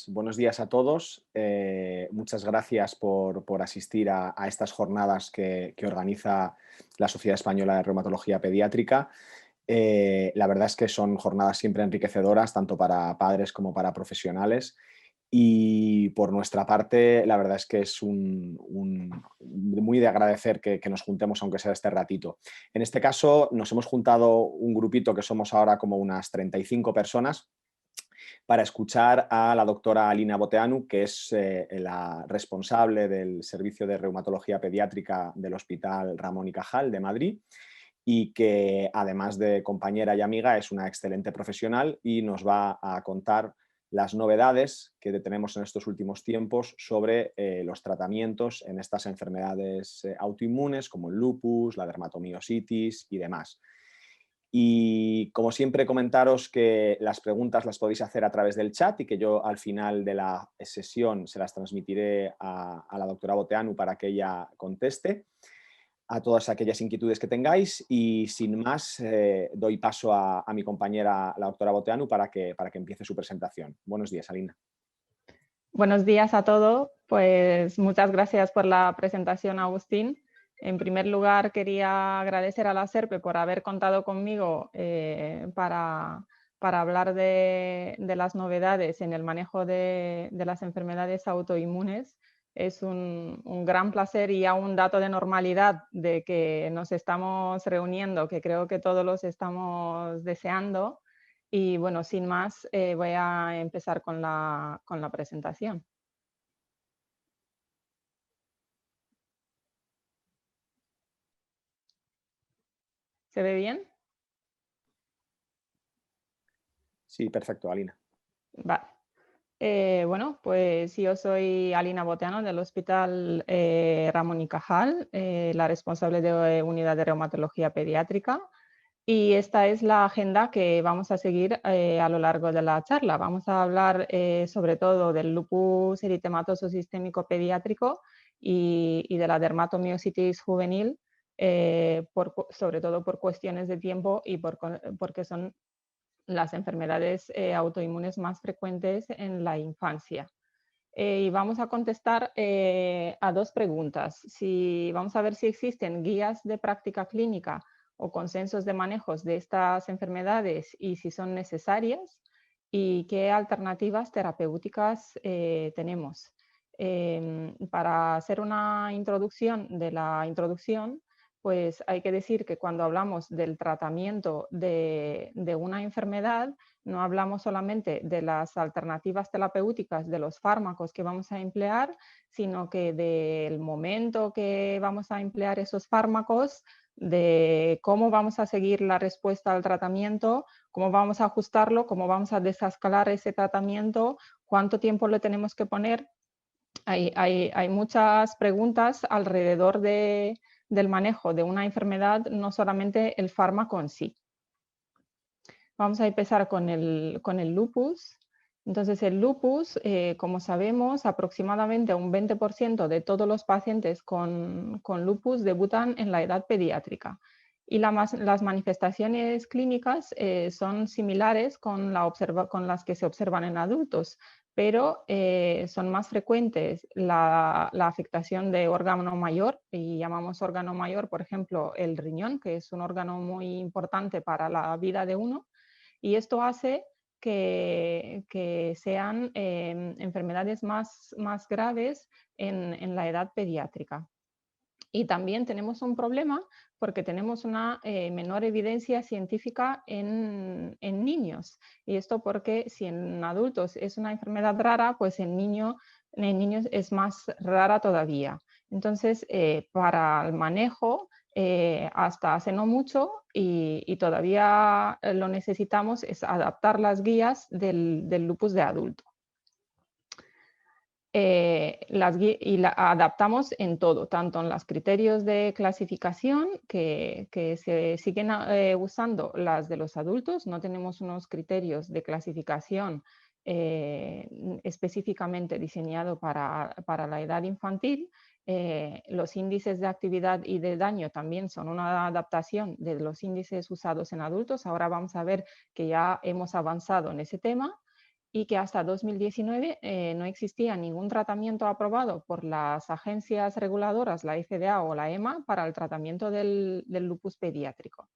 buenos días a todos. Muchas gracias por asistir a estas jornadas que organiza la Sociedad Española de Reumatología Pediátrica. La verdad es que son jornadas siempre enriquecedoras, tanto para padres como para profesionales. Y por nuestra parte, la verdad es que es muy de agradecer que nos juntemos, aunque sea este ratito. En este caso, nos hemos juntado un grupito que somos ahora como unas 35 personas para escuchar a la doctora Alina Boteanu, que es la responsable del Servicio de Reumatología Pediátrica del Hospital Ramón y Cajal de Madrid, y que además de compañera y amiga es una excelente profesional y nos va a contar las novedades que tenemos en estos últimos tiempos sobre los tratamientos en estas enfermedades autoinmunes como el lupus, la dermatomiositis y demás. Y como siempre, comentaros que las preguntas las podéis hacer a través del chat y que yo al final de la sesión se las transmitiré a la doctora Boteanu para que ella conteste a todas aquellas inquietudes que tengáis. Y sin más, doy paso a mi compañera, la doctora Boteanu, para que empiece su presentación. Buenos días, Alina. Buenos días a todos. Pues muchas gracias por la presentación, Agustín. En primer lugar, quería agradecer a la SERPE por haber contado conmigo para hablar de las novedades en el manejo de las enfermedades autoinmunes. Es un gran placer y ya un dato de normalidad de que nos estamos reuniendo, que creo que todos los estamos deseando. Y bueno, sin más, voy a empezar con la presentación. ¿Se ve bien? Sí, perfecto, Alina. Vale. Bueno, pues yo soy Alina Boteanu del Hospital Ramón y Cajal, la responsable de Unidad de Reumatología Pediátrica. Y esta es la agenda que vamos a seguir a lo largo de la charla. Vamos a hablar sobre todo del lupus eritematoso sistémico pediátrico y de la dermatomiositis juvenil, sobre todo por cuestiones de tiempo y porque son las enfermedades autoinmunes más frecuentes en la infancia. Y vamos a contestar a dos preguntas. Vamos a ver si existen guías de práctica clínica o consensos de manejos de estas enfermedades y si son necesarias y qué alternativas terapéuticas tenemos. Para hacer una introducción de la introducción, pues hay que decir que cuando hablamos del tratamiento de una enfermedad, no hablamos solamente de las alternativas terapéuticas, de los fármacos que vamos a emplear, sino que del momento que vamos a emplear esos fármacos, de cómo vamos a seguir la respuesta al tratamiento, cómo vamos a ajustarlo, cómo vamos a desescalar ese tratamiento, cuánto tiempo le tenemos que poner. Hay muchas preguntas alrededor del manejo de una enfermedad, no solamente el fármaco en sí. Vamos a empezar con el lupus. Entonces, el lupus, como sabemos, aproximadamente un 20% de todos los pacientes con lupus debutan en la edad pediátrica. Y las manifestaciones clínicas son similares con las que se observan en adultos, pero son más frecuentes la afectación de órgano mayor, y llamamos órgano mayor, por ejemplo, el riñón, que es un órgano muy importante para la vida de uno. Y esto hace que sean enfermedades más graves en la edad pediátrica. Y también tenemos un problema porque tenemos una menor evidencia científica en niños. Y esto porque si en adultos es una enfermedad rara, pues en niños es más rara todavía. Entonces, para el manejo, hasta hace no mucho y todavía lo necesitamos, es adaptar las guías del lupus de adulto. Adaptamos en todo, tanto en los criterios de clasificación que se siguen usando las de los adultos. No tenemos unos criterios de clasificación específicamente diseñado para la edad infantil. Los índices de actividad y de daño también son una adaptación de los índices usados en adultos. Ahora vamos a ver que ya hemos avanzado en ese tema. y que hasta 2019 no existía ningún tratamiento aprobado por las agencias reguladoras, la FDA o la EMA, para el tratamiento del lupus pediátrico.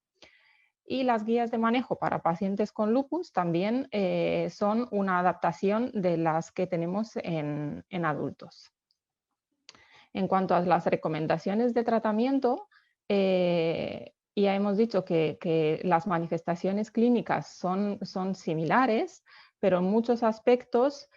Y las guías de manejo para pacientes con lupus también son una adaptación de las que tenemos en adultos. En cuanto a las recomendaciones de tratamiento, ya hemos dicho que las manifestaciones clínicas son similares, pero en muchos aspectos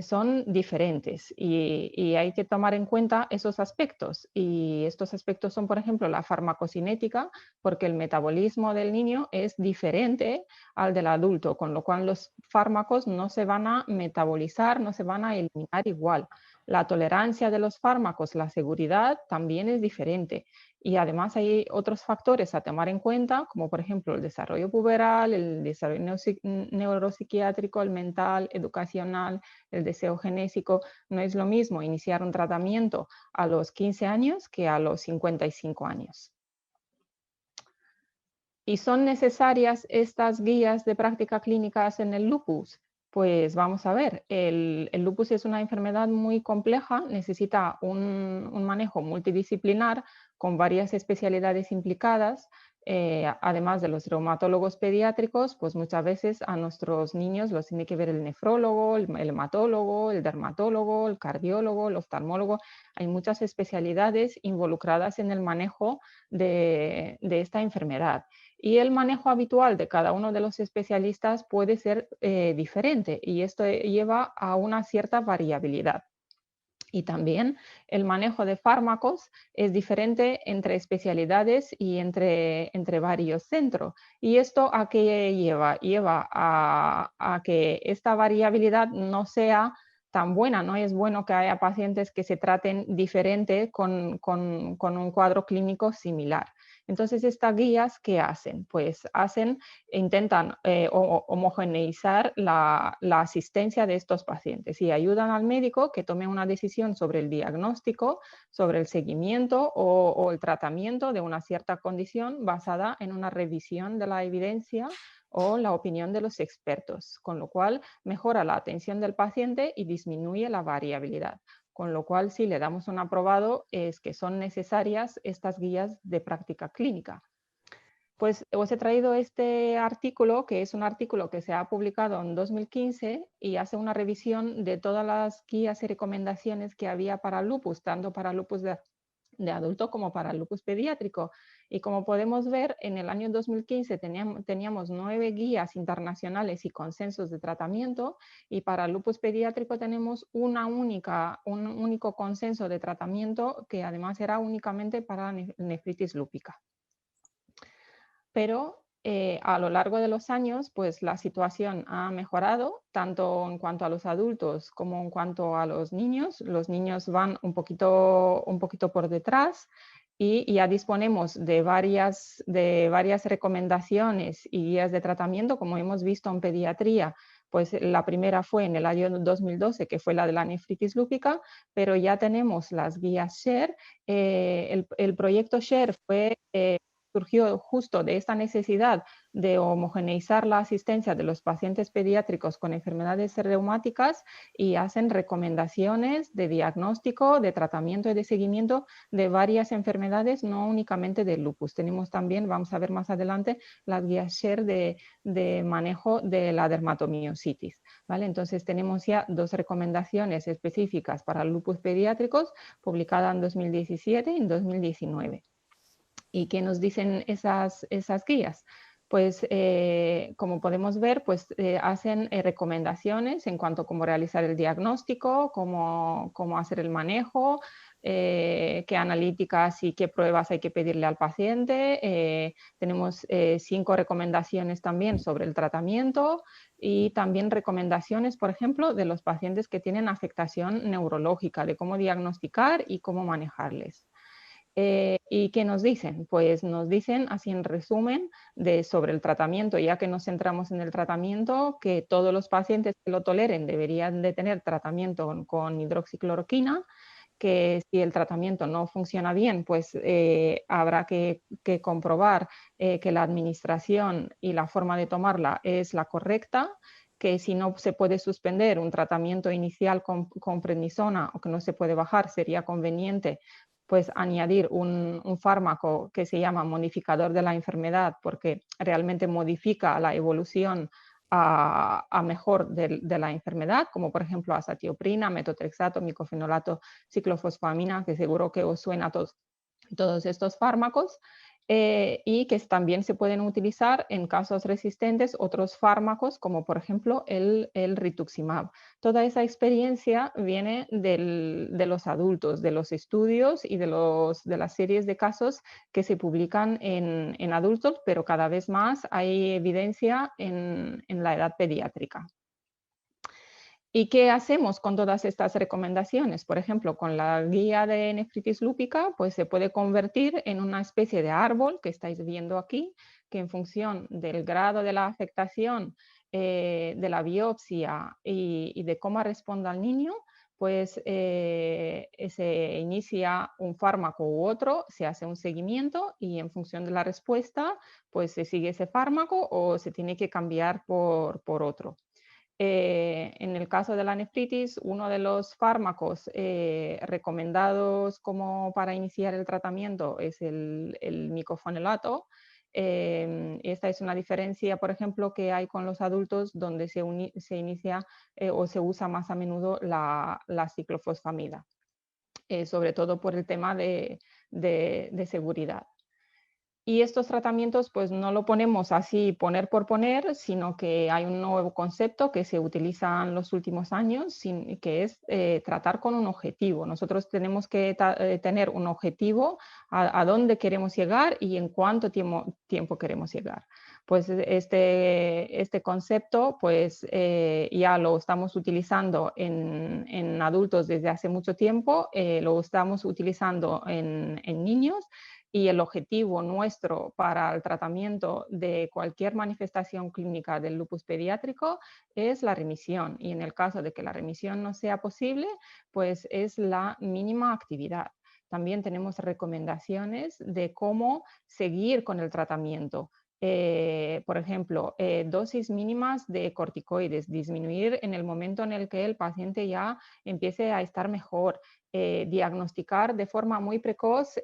son diferentes y hay que tomar en cuenta esos aspectos. Y estos aspectos son, por ejemplo, la farmacocinética, porque el metabolismo del niño es diferente al del adulto, con lo cual los fármacos no se van a metabolizar, no se van a eliminar igual. La tolerancia de los fármacos, la seguridad también es diferente. Y además hay otros factores a tomar en cuenta, como por ejemplo el desarrollo puberal, el desarrollo neuropsiquiátrico, el mental, educacional, el deseo genésico. No es lo mismo iniciar un tratamiento a los 15 años que a los 55 años. ¿Y son necesarias estas guías de práctica clínicas en el lupus? Pues vamos a ver, el lupus es una enfermedad muy compleja, necesita un manejo multidisciplinar con varias especialidades implicadas. Además de los reumatólogos pediátricos, pues muchas veces a nuestros niños los tiene que ver el nefrólogo, el hematólogo, el dermatólogo, el cardiólogo, el oftalmólogo. Hay muchas especialidades involucradas en el manejo de esta enfermedad. Y el manejo habitual de cada uno de los especialistas puede ser diferente y esto lleva a una cierta variabilidad. Y también el manejo de fármacos es diferente entre especialidades y entre varios centros. ¿Y esto a qué lleva? Lleva a que esta variabilidad no sea tan buena. No es bueno que haya pacientes que se traten diferente con un cuadro clínico similar. Entonces, estas guías, ¿qué hacen? Pues intentan homogeneizar la asistencia de estos pacientes y ayudan al médico que tome una decisión sobre el diagnóstico, sobre el seguimiento o el tratamiento de una cierta condición basada en una revisión de la evidencia o la opinión de los expertos, con lo cual mejora la atención del paciente y disminuye la variabilidad. Con lo cual, si le damos un aprobado, es que son necesarias estas guías de práctica clínica. Pues os he traído este artículo, que es un artículo que se ha publicado en 2015 y hace una revisión de todas las guías y recomendaciones que había para lupus, tanto para lupus de adulto como para el lupus pediátrico. Y como podemos ver, en el año 2015 teníamos 9 guías internacionales y consensos de tratamiento, y para el lupus pediátrico tenemos un único consenso de tratamiento que además era únicamente para nefritis lúpica. Pero a lo largo de los años, pues la situación ha mejorado, tanto en cuanto a los adultos como en cuanto a los niños. Los niños van un poquito por detrás y ya disponemos de varias recomendaciones y guías de tratamiento, como hemos visto en pediatría. Pues la primera fue en el año 2012, que fue la de la nefritis lúpica, pero ya tenemos las guías SHARE. El proyecto SHARE surgió justo de esta necesidad de homogeneizar la asistencia de los pacientes pediátricos con enfermedades reumáticas y hacen recomendaciones de diagnóstico, de tratamiento y de seguimiento de varias enfermedades, no únicamente del lupus. Tenemos también, vamos a ver más adelante, las guías SHARE de manejo de la dermatomiositis. ¿Vale? Entonces tenemos ya 2 recomendaciones específicas para lupus pediátricos publicadas en 2017 y en 2019. ¿Y qué nos dicen esas guías? Pues como podemos ver, pues hacen recomendaciones en cuanto a cómo realizar el diagnóstico, cómo hacer el manejo, qué analíticas y qué pruebas hay que pedirle al paciente. Tenemos 5 recomendaciones también sobre el tratamiento y también recomendaciones, por ejemplo, de los pacientes que tienen afectación neurológica, de cómo diagnosticar y cómo manejarles. ¿Y qué nos dicen? Pues nos dicen, así en resumen, sobre el tratamiento, ya que nos centramos en el tratamiento, que todos los pacientes que lo toleren deberían de tener tratamiento con hidroxicloroquina, que si el tratamiento no funciona bien, pues habrá que comprobar que la administración y la forma de tomarla es la correcta, que si no se puede suspender un tratamiento inicial con prednisona o que no se puede bajar, sería conveniente pues añadir un fármaco que se llama modificador de la enfermedad, porque realmente modifica la evolución a mejor de la enfermedad, como por ejemplo azatioprina, metotrexato, micofenolato, ciclofosfamina, que seguro que os suena a todos estos fármacos. Y que también se pueden utilizar en casos resistentes otros fármacos, como por ejemplo el rituximab. Toda esa experiencia viene de los adultos, de los estudios y de las series de casos que se publican en adultos, pero cada vez más hay evidencia en la edad pediátrica. ¿Y qué hacemos con todas estas recomendaciones? Por ejemplo, con la guía de nefritis lúpica, pues se puede convertir en una especie de árbol que estáis viendo aquí, que en función del grado de la afectación, de la biopsia y de cómo responda el niño, pues se inicia un fármaco u otro, se hace un seguimiento y en función de la respuesta, pues se sigue ese fármaco o se tiene que cambiar por otro. En el caso de la nefritis, uno de los fármacos recomendados como para iniciar el tratamiento es el micofenolato. Esta es una diferencia, por ejemplo, que hay con los adultos donde se inicia o se usa más a menudo la ciclofosfamida, sobre todo por el tema de seguridad. Y estos tratamientos pues no lo ponemos así poner por poner, sino que hay un nuevo concepto que se utiliza en los últimos años, que es tratar con un objetivo. Nosotros tenemos que tener un objetivo a dónde queremos llegar y en cuánto tiempo queremos llegar. Pues este concepto pues ya lo estamos utilizando en adultos desde hace mucho tiempo, lo estamos utilizando en niños. Y el objetivo nuestro para el tratamiento de cualquier manifestación clínica del lupus pediátrico es la remisión. Y en el caso de que la remisión no sea posible, pues es la mínima actividad. También tenemos recomendaciones de cómo seguir con el tratamiento. Por ejemplo, dosis mínimas de corticoides, disminuir en el momento en el que el paciente ya empiece a estar mejor. Diagnosticar de forma muy precoz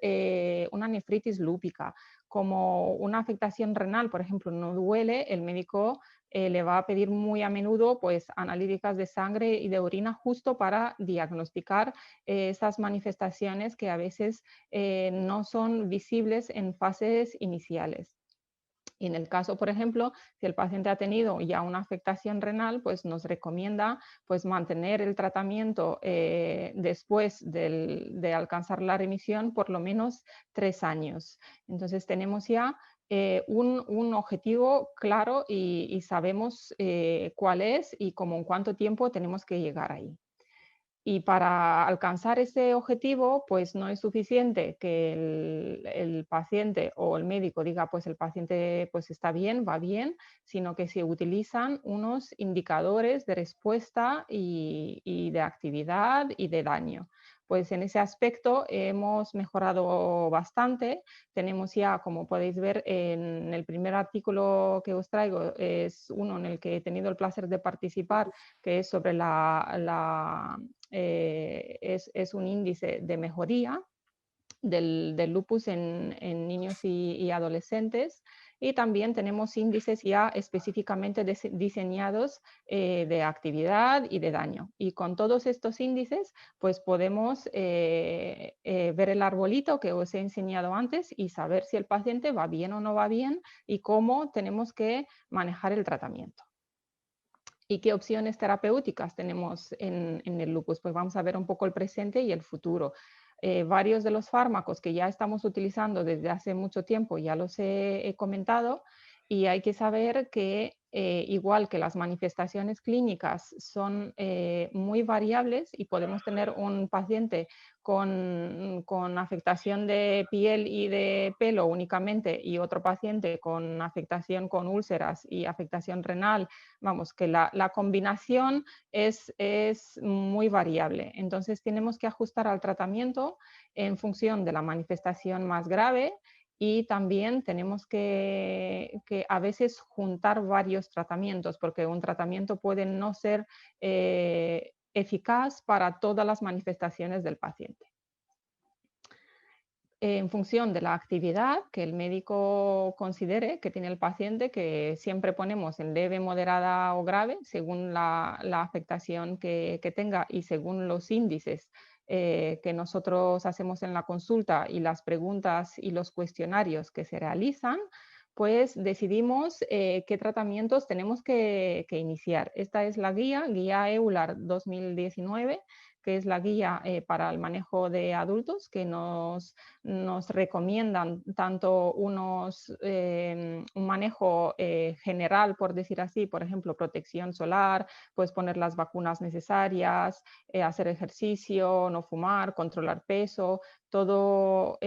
una nefritis lúpica, como una afectación renal, por ejemplo, no duele, el médico le va a pedir muy a menudo pues, analíticas de sangre y de orina justo para diagnosticar esas manifestaciones que a veces no son visibles en fases iniciales. Y en el caso, por ejemplo, si el paciente ha tenido ya una afectación renal, pues nos recomienda pues, mantener el tratamiento después de alcanzar la remisión por lo menos 3 años. Entonces tenemos ya un objetivo claro y sabemos cuál es y como en cuánto tiempo tenemos que llegar ahí. Y para alcanzar ese objetivo, pues no es suficiente que el paciente o el médico diga, pues el paciente pues está bien, va bien, sino que se utilizan unos indicadores de respuesta y de actividad y de daño. Pues en ese aspecto hemos mejorado bastante. Tenemos ya, como podéis ver en el primer artículo que os traigo, es uno en el que he tenido el placer de participar, que es sobre es un índice de mejoría del lupus en niños y adolescentes. Y también tenemos índices ya específicamente diseñados de actividad y de daño. Y con todos estos índices, pues podemos ver el arbolito que os he enseñado antes y saber si el paciente va bien o no va bien y cómo tenemos que manejar el tratamiento. ¿Y qué opciones terapéuticas tenemos en el lupus? Pues vamos a ver un poco el presente y el futuro. Varios de los fármacos que ya estamos utilizando desde hace mucho tiempo, ya los he comentado, y hay que saber que igual que las manifestaciones clínicas son muy variables y podemos tener un paciente con afectación de piel y de pelo únicamente y otro paciente con afectación con úlceras y afectación renal, vamos, que la combinación es muy variable. Entonces tenemos que ajustar al tratamiento en función de la manifestación más grave y también tenemos que a veces juntar varios tratamientos, porque un tratamiento puede no ser eficaz para todas las manifestaciones del paciente. En función de la actividad que el médico considere que tiene el paciente, que siempre ponemos en leve, moderada o grave, según la afectación que tenga y según los índices que nosotros hacemos en la consulta y las preguntas y los cuestionarios que se realizan, pues decidimos qué tratamientos tenemos que iniciar. Esta es la guía EULAR 2019, que es la guía para el manejo de adultos, que nos recomiendan tanto un manejo general, por decir así, por ejemplo, protección solar, pues poner las vacunas necesarias, hacer ejercicio, no fumar, controlar peso, todo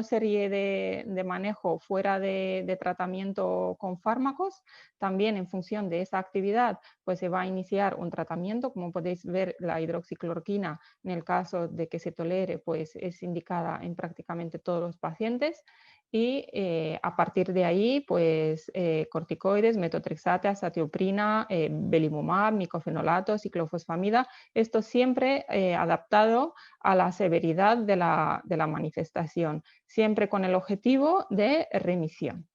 serie de manejo fuera de tratamiento con fármacos. También en función de esa actividad, pues se va a iniciar un tratamiento. Como podéis ver, la hidroxicloroquina, en el caso de que se tolere, pues es indicada en prácticamente todos los pacientes. Y a partir de ahí, pues corticoides, metotrexate, azatioprina, belimumab, micofenolato, ciclofosfamida, esto siempre adaptado a la severidad de la manifestación, siempre con el objetivo de remisión.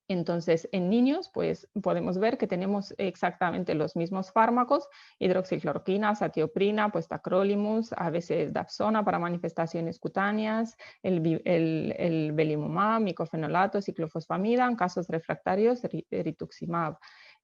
Entonces, en niños, pues podemos ver que tenemos exactamente los mismos fármacos: hidroxicloroquina, azatioprina, pues tacrolimus, a veces dapsona para manifestaciones cutáneas, el belimumab, micofenolato, ciclofosfamida, en casos refractarios, rituximab.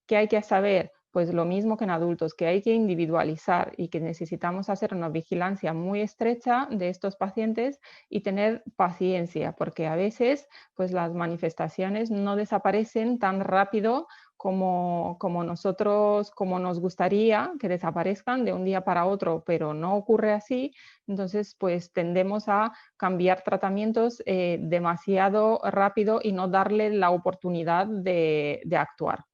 ¿Qué hay que saber? Pues lo mismo que en adultos, que hay que individualizar y que necesitamos hacer una vigilancia muy estrecha de estos pacientes y tener paciencia, porque a veces pues las manifestaciones no desaparecen tan rápido como nosotros, como nos gustaría que desaparezcan de un día para otro, pero no ocurre así. Entonces, pues tendemos a cambiar tratamientos demasiado rápido y no darle la oportunidad de actuar.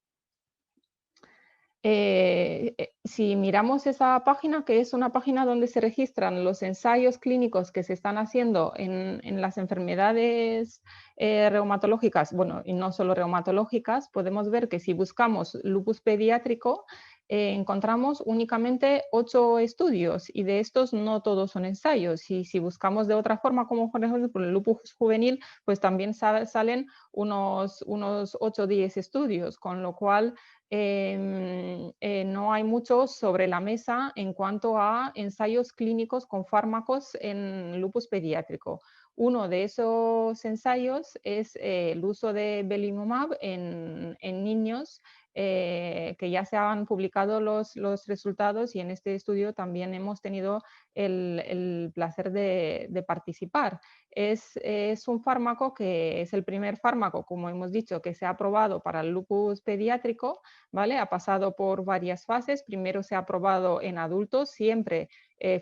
Si miramos esa página, que es una página donde se registran los ensayos clínicos que se están haciendo en las enfermedades reumatológicas, bueno, y no solo reumatológicas, podemos ver que si buscamos lupus pediátrico, encontramos únicamente 8 estudios, y de estos no todos son ensayos. Y si buscamos de otra forma, como por ejemplo por el lupus juvenil, pues también salen unos 8 o 10 estudios, con lo cual no hay mucho sobre la mesa en cuanto a ensayos clínicos con fármacos en lupus pediátrico. Uno de esos ensayos es el uso de belimumab en niños, que ya se han publicado los resultados, y en este estudio también hemos tenido el placer de participar. Es un fármaco que es el primer fármaco, como hemos dicho, que se ha aprobado para el lupus pediátrico, ¿vale? Ha pasado por varias fases. Primero se ha aprobado en adultos, siempre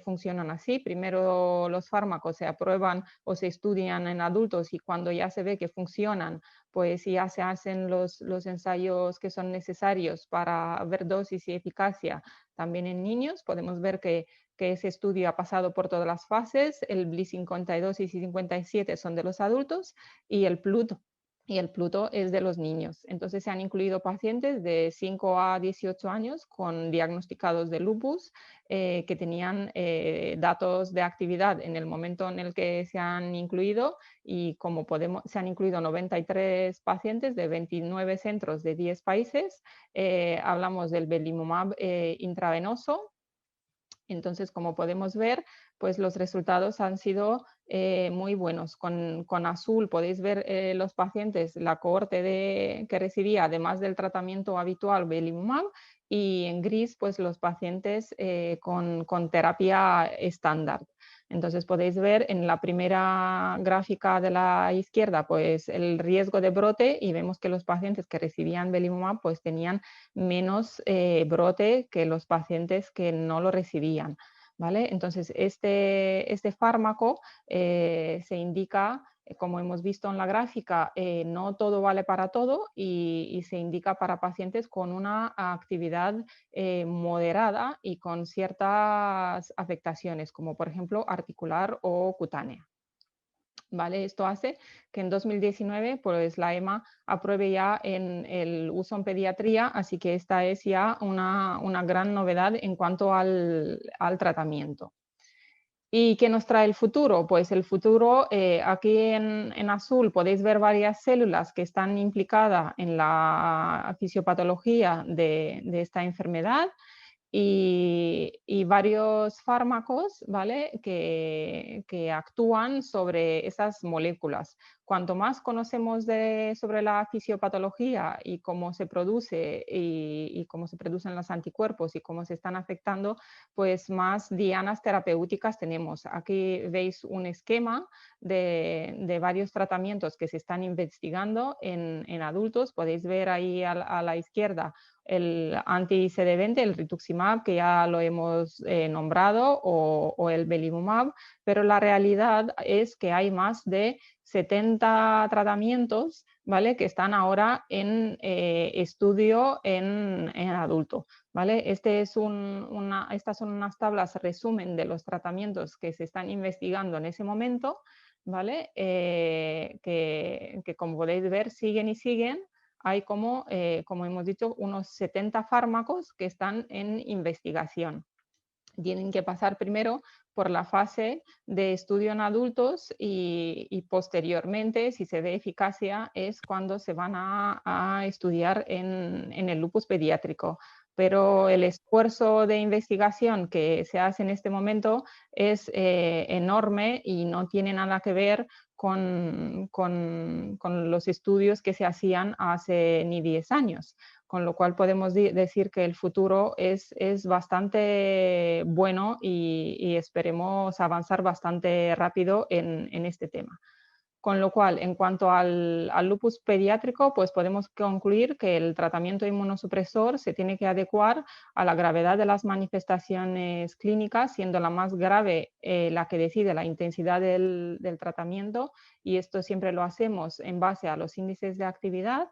funcionan así. Primero los fármacos se aprueban o se estudian en adultos, y cuando ya se ve que funcionan, pues ya se hacen los ensayos que son necesarios para ver dosis y eficacia también en niños. Podemos ver que ese estudio ha pasado por todas las fases. El BLI-52 y 57 son de los adultos, y el Pluto es de los niños. Entonces se han incluido pacientes de 5 a 18 años con diagnosticados de lupus, que tenían datos de actividad en el momento en el que se han incluido, y como se han incluido 93 pacientes de 29 centros de 10 países. Hablamos del belimumab intravenoso. Entonces, como podemos ver, pues los resultados han sido muy buenos. Con azul podéis ver los pacientes, la cohorte que recibía, además del tratamiento habitual, belimumab, y en gris, pues los pacientes con terapia estándar. Entonces podéis ver en la primera gráfica de la izquierda, pues el riesgo de brote, y vemos que los pacientes que recibían belimumab pues tenían menos brote que los pacientes que no lo recibían, ¿vale? Entonces, este fármaco se indica, como hemos visto en la gráfica, no todo vale para todo, y se indica para pacientes con una actividad moderada y con ciertas afectaciones, como por ejemplo articular o cutánea. ¿vale? Esto hace que en 2019 pues, la EMA apruebe ya en el uso en pediatría, así que esta es ya una gran novedad en cuanto al tratamiento. ¿Y qué nos trae el futuro? Pues el futuro, aquí en azul podéis ver varias células que están implicadas en la fisiopatología de esta enfermedad y varios fármacos, ¿vale? Que actúan sobre esas moléculas. Cuanto más conocemos sobre la fisiopatología y cómo se produce y cómo se producen los anticuerpos y cómo se están afectando, pues más dianas terapéuticas tenemos. Aquí veis un esquema de varios tratamientos que se están investigando en adultos. Podéis ver ahí a la izquierda el anti-CD20, el rituximab, que ya lo hemos nombrado, o el belimumab, pero la realidad es que hay más de 70 tratamientos, ¿vale? Que están ahora en estudio en adulto, ¿vale? Estas son unas tablas resumen de los tratamientos que se están investigando en ese momento, ¿vale? Que como podéis ver siguen y siguen. Hay como hemos dicho, unos 70 fármacos que están en investigación. Tienen que pasar primero por la fase de estudio en adultos y posteriormente, si se ve eficacia, es cuando se van a estudiar en el lupus pediátrico. Pero el esfuerzo de investigación que se hace en este momento es enorme y no tiene nada que ver con los estudios que se hacían hace ni 10 años, con lo cual podemos decir que el futuro es bastante bueno y esperemos avanzar bastante rápido en este tema. Con lo cual, en cuanto al lupus pediátrico, pues podemos concluir que el tratamiento inmunosupresor se tiene que adecuar a la gravedad de las manifestaciones clínicas, siendo la más grave la que decide la intensidad del tratamiento, y esto siempre lo hacemos en base a los índices de actividad,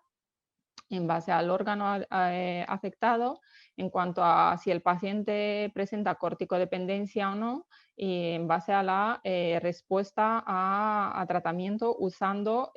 en base al órgano afectado, en cuanto a si el paciente presenta corticodependencia o no, y en base a la respuesta a tratamiento usando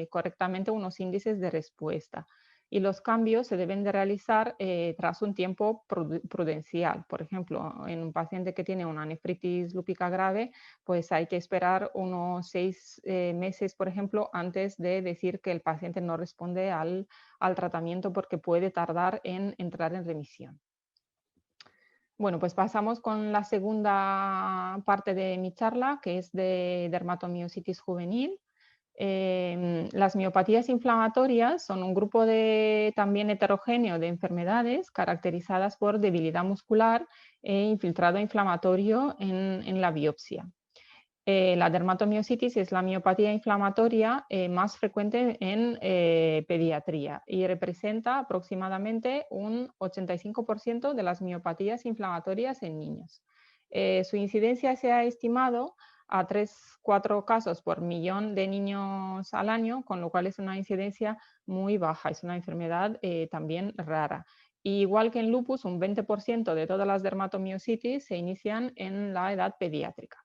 correctamente unos índices de respuesta. Y los cambios se deben de realizar tras un tiempo prudencial. Por ejemplo, en un paciente que tiene una nefritis lúpica grave, pues hay que esperar unos 6 meses, por ejemplo, antes de decir que el paciente no responde al tratamiento porque puede tardar en entrar en remisión. Bueno, pues pasamos con la segunda parte de mi charla, que es de dermatomiositis juvenil. Las miopatías inflamatorias son un grupo también heterogéneo de enfermedades caracterizadas por debilidad muscular e infiltrado inflamatorio en la biopsia. La dermatomiositis es la miopatía inflamatoria más frecuente en pediatría y representa aproximadamente un 85% de las miopatías inflamatorias en niños. Su incidencia se ha estimado a 3-4 casos por millón de niños al año, con lo cual es una incidencia muy baja, es una enfermedad también rara. Y igual que en lupus, un 20% de todas las dermatomiositis se inician en la edad pediátrica.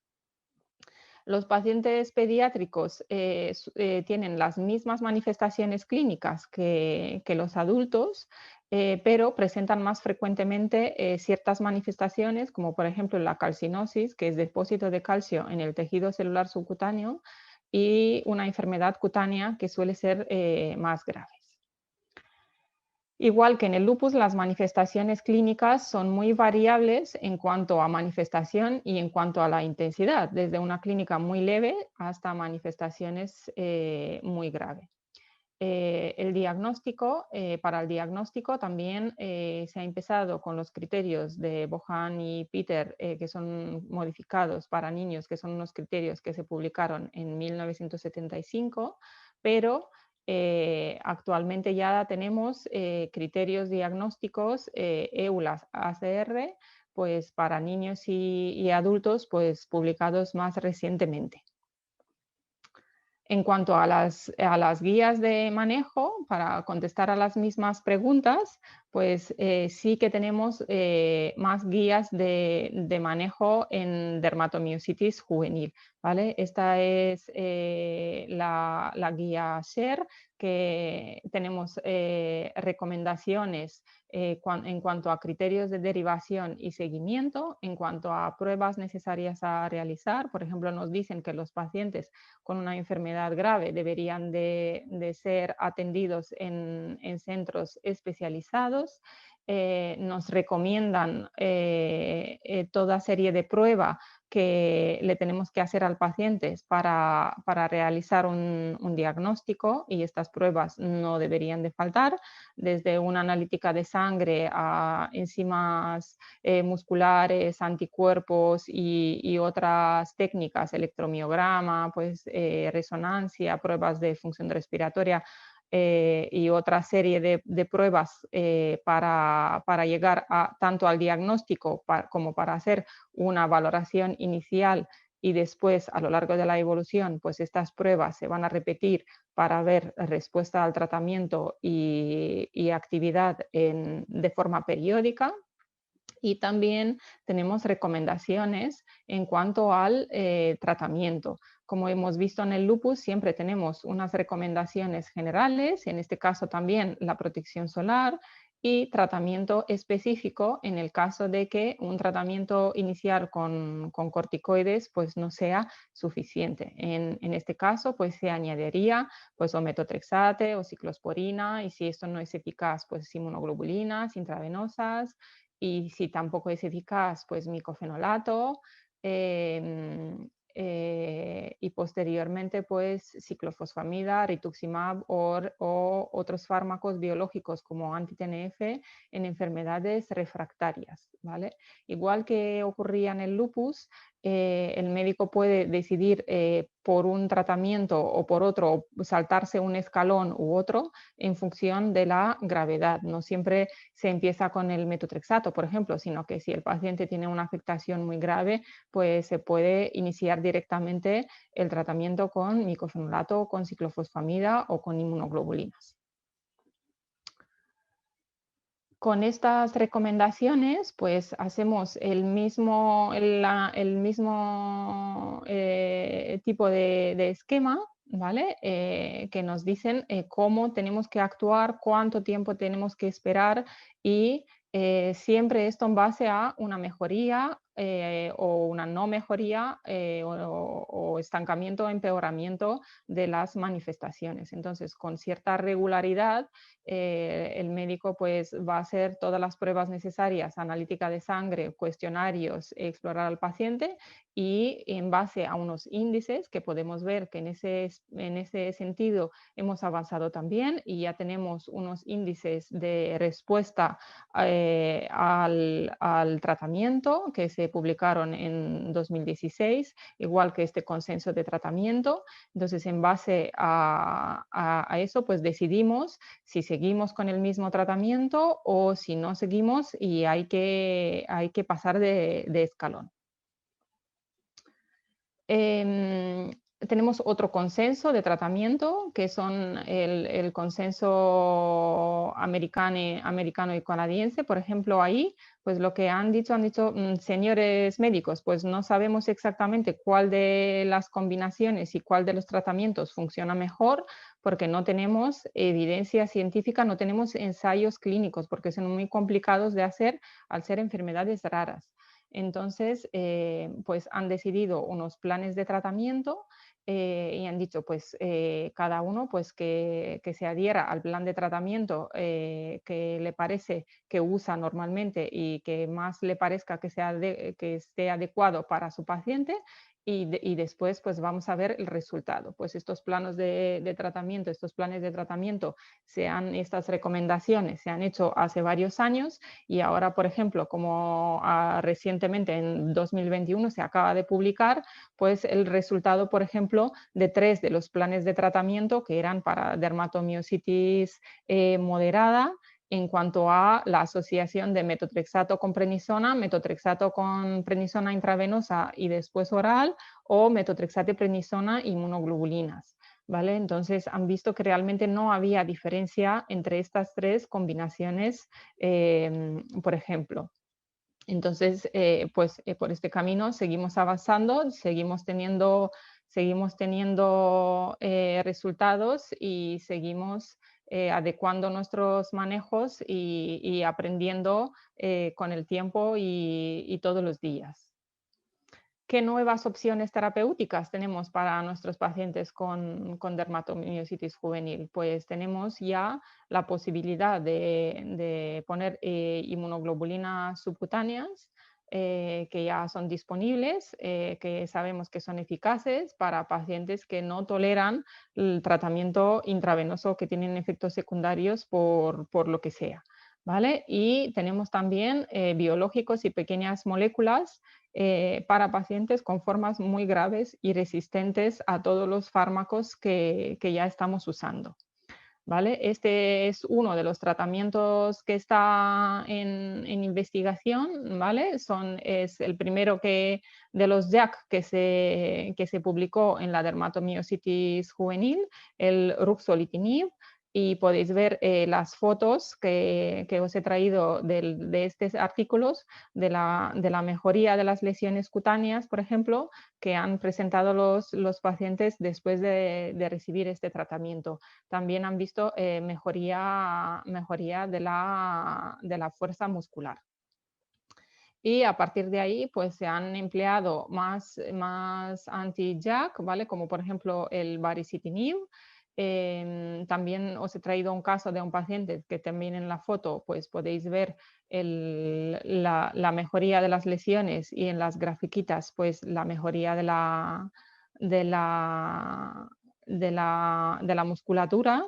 Los pacientes pediátricos tienen las mismas manifestaciones clínicas que los adultos, pero presentan más frecuentemente ciertas manifestaciones, como por ejemplo la calcinosis, que es depósito de calcio en el tejido celular subcutáneo, y una enfermedad cutánea que suele ser más grave. Igual que en el lupus, las manifestaciones clínicas son muy variables en cuanto a manifestación y en cuanto a la intensidad, desde una clínica muy leve hasta manifestaciones muy graves. El diagnóstico, para el diagnóstico también se ha empezado con los criterios de Bohan y Peter, que son modificados para niños, que son unos criterios que se publicaron en 1975, pero actualmente ya tenemos criterios diagnósticos EULAS-ACR, pues para niños y adultos, pues publicados más recientemente. En cuanto a las guías de manejo, para contestar a las mismas preguntas, pues sí que tenemos más guías de manejo en dermatomiositis juvenil, ¿vale? Esta es la guía SHARE, que tenemos recomendaciones en cuanto a criterios de derivación y seguimiento, en cuanto a pruebas necesarias a realizar. Por ejemplo, nos dicen que los pacientes con una enfermedad grave deberían de ser atendidos en centros especializados. Nos recomiendan toda serie de pruebas que le tenemos que hacer al paciente para realizar un diagnóstico, y estas pruebas no deberían de faltar, desde una analítica de sangre a enzimas musculares, anticuerpos y otras técnicas, electromiograma, pues, resonancia, pruebas de función respiratoria. Y otra serie de pruebas para llegar tanto al diagnóstico como para hacer una valoración inicial, y después a lo largo de la evolución, pues estas pruebas se van a repetir para ver respuesta al tratamiento y actividad de forma periódica. Y también tenemos recomendaciones en cuanto al tratamiento. Como hemos visto en el lupus, siempre tenemos unas recomendaciones generales, en este caso también la protección solar, y tratamiento específico en el caso de que un tratamiento inicial con corticoides pues no sea suficiente. En este caso pues se añadiría pues o metotrexate o ciclosporina, y si esto no es eficaz pues inmunoglobulinas intravenosas, y si tampoco es eficaz, pues micofenolato, y posteriormente pues ciclofosfamida, rituximab o otros fármacos biológicos como anti-TNF en enfermedades refractarias, ¿vale? Igual que ocurría en el lupus, el médico puede decidir por un tratamiento o por otro, saltarse un escalón u otro en función de la gravedad. No siempre se empieza con el metotrexato, por ejemplo, sino que si el paciente tiene una afectación muy grave, pues se puede iniciar directamente el tratamiento con micofenolato, con ciclofosfamida o con inmunoglobulinas. Con estas recomendaciones, pues hacemos el mismo tipo de esquema, ¿vale? Que nos dicen cómo tenemos que actuar, cuánto tiempo tenemos que esperar, y siempre esto en base a una mejoría o una no mejoría, o estancamiento o empeoramiento de las manifestaciones. Entonces, con cierta regularidad, el médico pues va a hacer todas las pruebas necesarias, analítica de sangre, cuestionarios, explorar al paciente, y en base a unos índices que podemos ver que en ese sentido hemos avanzado también, y ya tenemos unos índices de respuesta al tratamiento que se publicaron en 2016, igual que este consenso de tratamiento. Entonces, en base a eso, pues decidimos si seguimos con el mismo tratamiento o si no seguimos y hay que pasar de escalón. Tenemos otro consenso de tratamiento, que son el consenso americano y canadiense. Por ejemplo, ahí, pues lo que han dicho, señores médicos, pues no sabemos exactamente cuál de las combinaciones y cuál de los tratamientos funciona mejor, porque no tenemos evidencia científica, no tenemos ensayos clínicos, porque son muy complicados de hacer al ser enfermedades raras. Entonces, pues han decidido unos planes de tratamiento y han dicho, pues cada uno pues que se adhiera al plan de tratamiento que le parece que usa normalmente y que más le parezca que esté adecuado para su paciente, y después pues vamos a ver el resultado. Pues estos planes de tratamiento, estos planes de tratamiento, estas recomendaciones se han hecho hace varios años, y ahora, por ejemplo, como recientemente en 2021 se acaba de publicar, pues el resultado, por ejemplo, de 3 de los planes de tratamiento que eran para dermatomiositis moderada, en cuanto a la asociación de metotrexato con prednisona intravenosa y después oral, o metotrexate, prednisona, inmunoglobulinas. ¿vale? Entonces han visto que realmente no había diferencia entre estas tres combinaciones, por ejemplo. Entonces, por este camino seguimos avanzando, seguimos teniendo resultados y seguimos adecuando nuestros manejos y aprendiendo con el tiempo y todos los días. ¿Qué nuevas opciones terapéuticas tenemos para nuestros pacientes con dermatomiositis juvenil? Pues tenemos ya la posibilidad de poner inmunoglobulinas subcutáneas que ya son disponibles, que sabemos que son eficaces para pacientes que no toleran el tratamiento intravenoso, que tienen efectos secundarios por lo que sea. ¿Vale? Y tenemos también biológicos y pequeñas moléculas para pacientes con formas muy graves y resistentes a todos los fármacos que ya estamos usando. ¿Vale? Este es uno de los tratamientos que está en investigación, ¿vale? Es el primero de los JAK que se publicó en la dermatomiositis juvenil, el ruxolitinib, y podéis ver las fotos que os he traído de estos artículos de la mejoría de las lesiones cutáneas, por ejemplo, que han presentado los pacientes después de recibir este tratamiento. También han visto mejoría de la fuerza muscular. Y a partir de ahí, pues se han empleado más anti-JAK, ¿vale? Como por ejemplo el baricitinib. También os he traído un caso de un paciente que también en la foto pues podéis ver la mejoría de las lesiones y en las grafiquitas pues la mejoría de la, de la musculatura.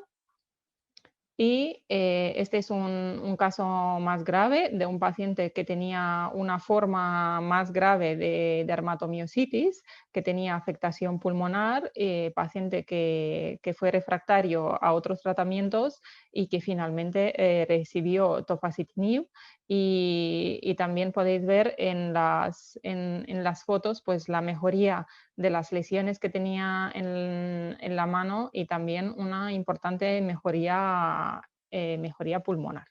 Y este es un caso más grave de un paciente que tenía una forma más grave de dermatomiositis, que tenía afectación pulmonar, paciente que fue refractario a otros tratamientos y que finalmente recibió tofacitinib. Y también podéis ver en las fotos pues, la mejoría de las lesiones que tenía en la mano y también una importante mejoría pulmonar.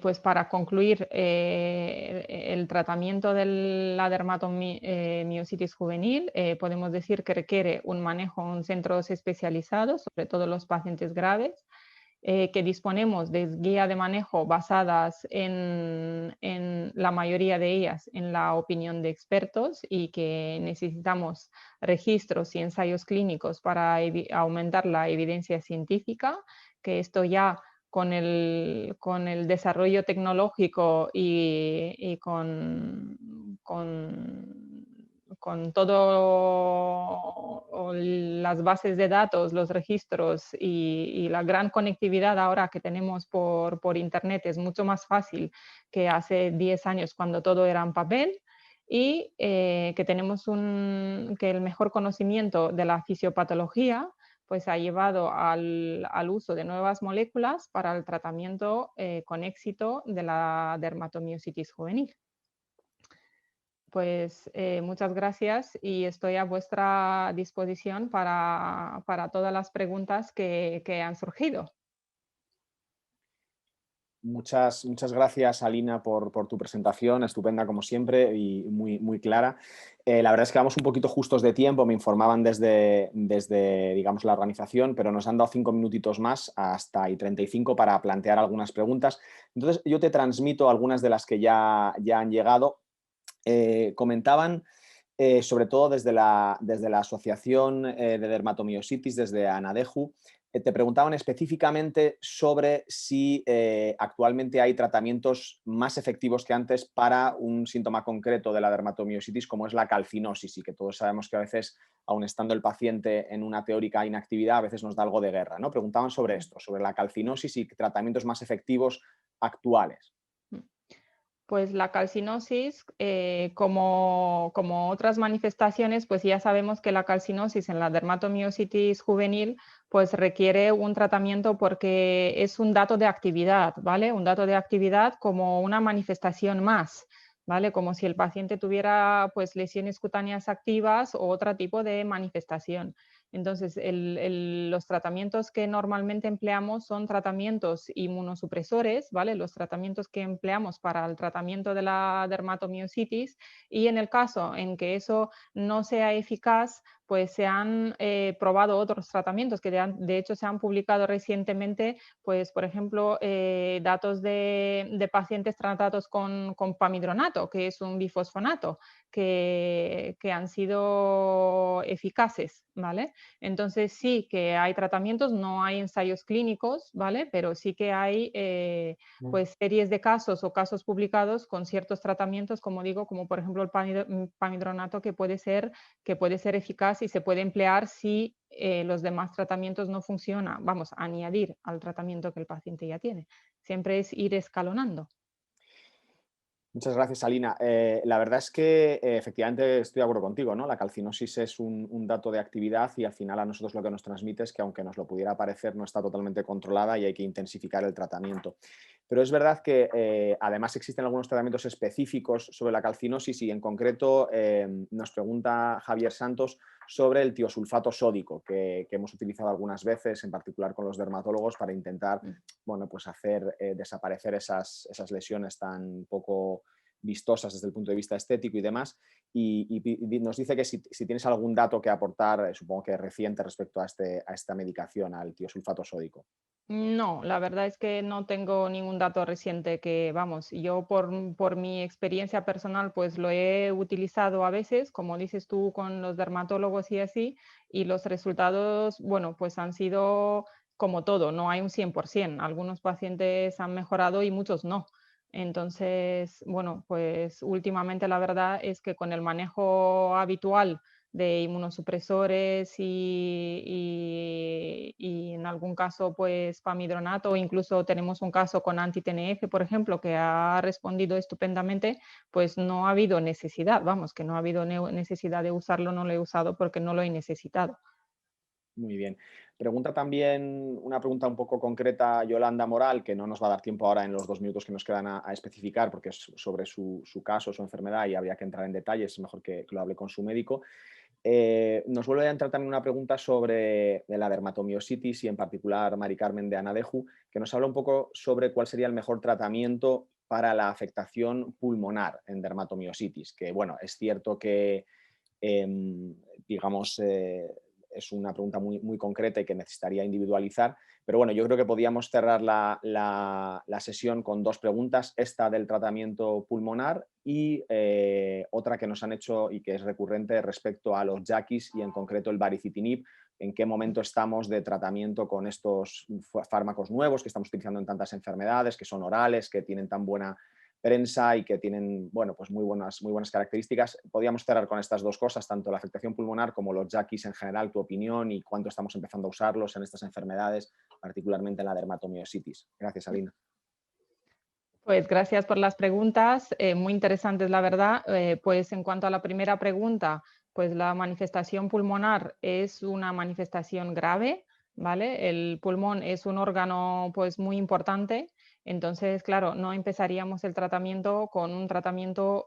Pues para concluir, el tratamiento de la dermatomiositis juvenil, podemos decir que requiere un manejo en centros especializados, sobre todo los pacientes graves, que disponemos de guía de manejo basadas en la mayoría de ellas en la opinión de expertos y que necesitamos registros y ensayos clínicos para aumentar la evidencia científica, que esto ya con el desarrollo tecnológico y con todo las bases de datos, los registros y la gran conectividad ahora que tenemos por Internet es mucho más fácil que hace 10 años cuando todo era en papel y que tenemos que el mejor conocimiento de la fisiopatología pues ha llevado al uso de nuevas moléculas para el tratamiento con éxito de la dermatomiositis juvenil. Pues muchas gracias y estoy a vuestra disposición para todas las preguntas que han surgido. Muchas gracias, Alina, por tu presentación, estupenda como siempre y muy clara. La verdad es que vamos un poquito justos de tiempo, me informaban desde digamos, la organización, pero nos han dado 5 minutitos más hasta y 35 para plantear algunas preguntas. Entonces, yo te transmito algunas de las que ya han llegado. Comentaban, sobre todo desde la Asociación de Dermatomiositis, desde Anadeju, te preguntaban específicamente sobre si actualmente hay tratamientos más efectivos que antes para un síntoma concreto de la dermatomiositis, como es la calcinosis, y que todos sabemos que a veces, aun estando el paciente en una teórica inactividad, a veces nos da algo de guerra, ¿no? Preguntaban sobre esto, sobre la calcinosis y tratamientos más efectivos actuales. Pues la calcinosis, como otras manifestaciones, pues ya sabemos que la calcinosis en la dermatomiositis juvenil pues requiere un tratamiento porque es un dato de actividad, ¿vale? Un dato de actividad como una manifestación más, ¿vale? Como si el paciente tuviera pues lesiones cutáneas activas o otro tipo de manifestación. Entonces, los tratamientos que normalmente empleamos son tratamientos inmunosupresores, ¿vale? Los tratamientos que empleamos para el tratamiento de la dermatomiositis, y en el caso en que eso no sea eficaz, pues se han probado otros tratamientos que de hecho se han publicado recientemente, pues por ejemplo, datos de pacientes tratados con pamidronato, que es un bifosfonato, que han sido eficaces, ¿vale? Entonces sí que hay tratamientos, no hay ensayos clínicos, ¿vale? Pero sí que hay pues series de casos o casos publicados con ciertos tratamientos, como digo, como por ejemplo el pamidronato, que puede ser eficaz y se puede emplear si los demás tratamientos no funcionan. Vamos a añadir al tratamiento que el paciente ya tiene. Siempre es ir escalonando. Muchas gracias, Alina. La verdad es que efectivamente estoy de acuerdo contigo, ¿no? La calcinosis es un dato de actividad y al final a nosotros lo que nos transmite es que aunque nos lo pudiera parecer no está totalmente controlada y hay que intensificar el tratamiento. Pero es verdad que además existen algunos tratamientos específicos sobre la calcinosis y en concreto nos pregunta Javier Santos sobre el tiosulfato sódico que hemos utilizado algunas veces, en particular con los dermatólogos, para intentar bueno, pues hacer desaparecer esas lesiones tan poco vistosas desde el punto de vista estético y demás. Y nos dice que si tienes algún dato que aportar, supongo que reciente respecto a esta medicación, al tiosulfato sódico. No, la verdad es que no tengo ningún dato reciente que, vamos, yo por mi experiencia personal, pues lo he utilizado a veces, como dices tú, con los dermatólogos y así, y los resultados, bueno, pues han sido como todo, no hay un 100%. Algunos pacientes han mejorado y muchos no. Entonces, bueno, pues últimamente la verdad es que con el manejo habitual de inmunosupresores y en algún caso pues pamidronato, o incluso tenemos un caso con anti-TNF, por ejemplo, que ha respondido estupendamente, pues no ha habido necesidad, vamos, que no ha habido necesidad de usarlo, no lo he usado porque no lo he necesitado. Muy bien. Pregunta también una pregunta un poco concreta Yolanda Moral, que no nos va a dar tiempo ahora en los 2 minutos que nos quedan a especificar, porque es sobre su caso, su enfermedad y habría que entrar en detalles, es mejor que lo hable con su médico. Nos vuelve a entrar también una pregunta sobre la dermatomiositis y en particular Mari Carmen de Anadeju, que nos habla un poco sobre cuál sería el mejor tratamiento para la afectación pulmonar en dermatomiositis, que bueno, es cierto que digamos, es una pregunta muy concreta y que necesitaría individualizar. Pero bueno, yo creo que podíamos cerrar la sesión con 2 preguntas, esta del tratamiento pulmonar y otra que nos han hecho y que es recurrente respecto a los JAKis y en concreto el baricitinib. ¿En qué momento estamos de tratamiento con estos fármacos nuevos que estamos utilizando en tantas enfermedades, que son orales, que tienen tan buena prensa y que tienen, bueno, pues muy buenas características? Podríamos cerrar con estas 2 cosas, tanto la afectación pulmonar como los JAKis en general, tu opinión y cuánto estamos empezando a usarlos en estas enfermedades, particularmente en la dermatomiositis. Gracias, Alina. Pues gracias por las preguntas, muy interesantes la verdad. Pues en cuanto a la primera pregunta, pues la manifestación pulmonar es una manifestación grave, ¿vale? El pulmón es un órgano pues muy importante, entonces claro, no empezaríamos el tratamiento con un tratamiento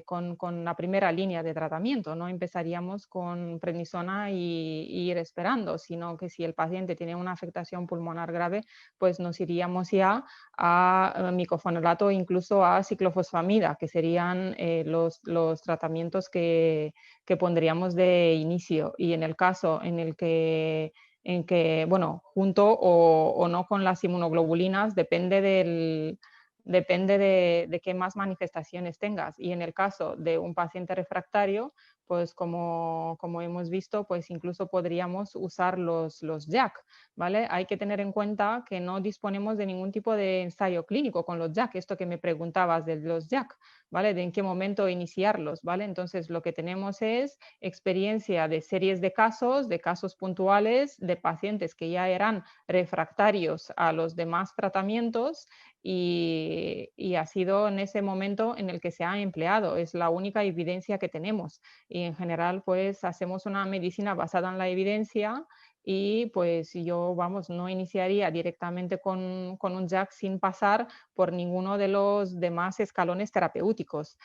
con la primera línea de tratamiento, no empezaríamos con prednisona y ir esperando, sino que si el paciente tiene una afectación pulmonar grave, pues nos iríamos ya a micofenolato e incluso a ciclofosfamida, que serían los tratamientos que pondríamos de inicio. Y en el caso en que bueno, junto o no con las inmunoglobulinas, depende de qué más manifestaciones tengas. Y en el caso de un paciente refractario, pues como hemos visto, pues incluso podríamos usar los JAK, ¿vale? Hay que tener en cuenta que no disponemos de ningún tipo de ensayo clínico con los JAK, esto que me preguntabas de los JAK, ¿vale? De en qué momento iniciarlos, ¿vale? Entonces lo que tenemos es experiencia de series de casos puntuales, de pacientes que ya eran refractarios a los demás tratamientos y ha sido en ese momento en el que se ha empleado, es la única evidencia que tenemos y en general pues hacemos una medicina basada en la evidencia y pues yo, vamos, no iniciaría directamente con un JAK sin pasar por ninguno de los demás escalones terapéuticos.